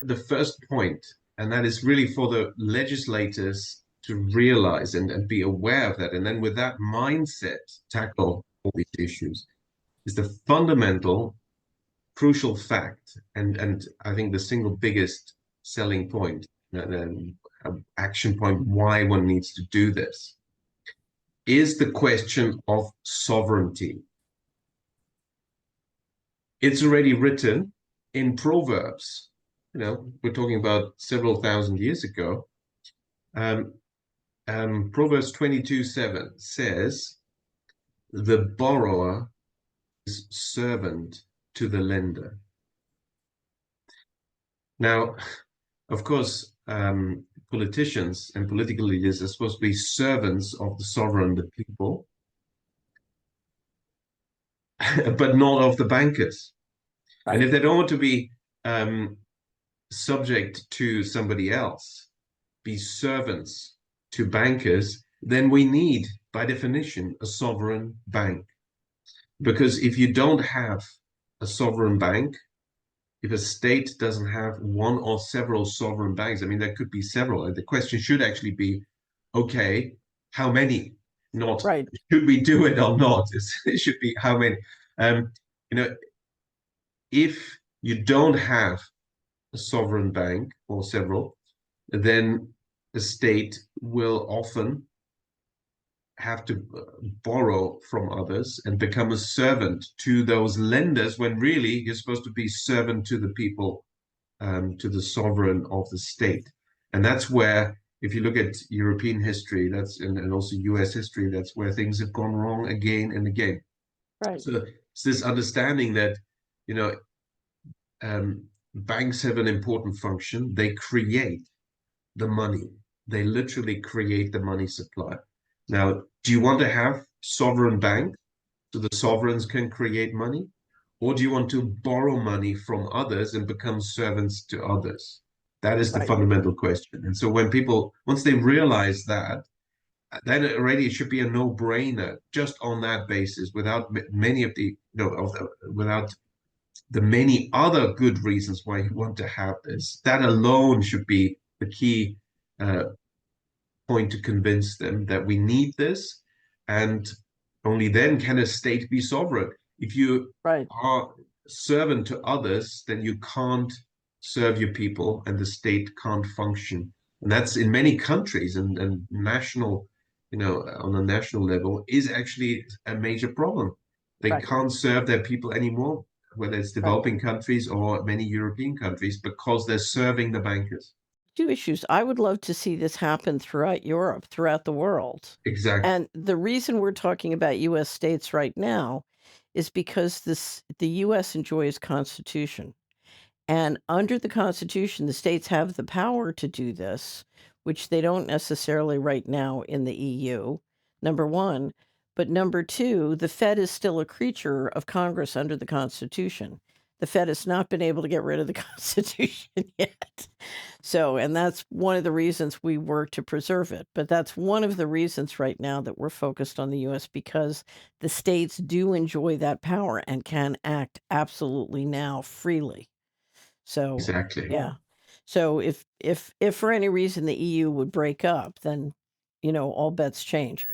the first point, and that is really for the legislators to realize and be aware of that. And then with that mindset, tackle all these issues is the fundamental, crucial fact. And I think the single biggest selling point, and action point, why one needs to do this is the question of sovereignty. It's already written in Proverbs. We're talking about several thousand years ago. Proverbs 22:7 says, the borrower is servant to the lender. Now, of course, politicians and political leaders are supposed to be servants of the sovereign, the people, but not of the bankers. Right. And if they don't want to be subject to somebody else, be servants to bankers, then we need, by definition, a sovereign bank. Because if you don't have a sovereign bank, if a state doesn't have one or several sovereign banks, I mean, there could be several. And the question should actually be, okay, how many? Not Right. should we do it or not? It should be how many. If you don't have a sovereign bank or several, then the state will often have to borrow from others and become a servant to those lenders, when really you're supposed to be servant to the people, to the sovereign of the state. And that's where, if you look at European history, and also US history, that's where things have gone wrong again and again. Right. So it's this understanding that, banks have an important function. They create the money. They literally create the money supply. Now, do you want to have sovereign banks so the sovereigns can create money? Or do you want to borrow money from others and become servants to others? That is the Right. fundamental question. And so when people, once they realize that, then already it should be a no-brainer just on that basis, without many of the, without the many other good reasons why you want to have this. That alone should be the key point to convince them that we need this, and only then can a state be sovereign. If you Right. are servant to others, then you can't serve your people, and the state can't function. And that's in many countries, and national, on a national level, is actually a major problem. They Right. can't serve their people anymore, whether it's Right. developing countries or many European countries, because they're serving the bankers. Two issues. I would love to see this happen throughout Europe, throughout the world. Exactly. And the reason we're talking about US states right now is because the US enjoys Constitution. And under the Constitution, the states have the power to do this, which they don't necessarily right now in the EU, number one. But number two, the Fed is still a creature of Congress under the Constitution. The Fed has not been able to get rid of the Constitution yet. So, and that's one of the reasons we work to preserve it. But that's one of the reasons right now that we're focused on the US, because the states do enjoy that power and can act absolutely now freely. So, Exactly. yeah. So if for any reason the EU would break up, then, all bets change.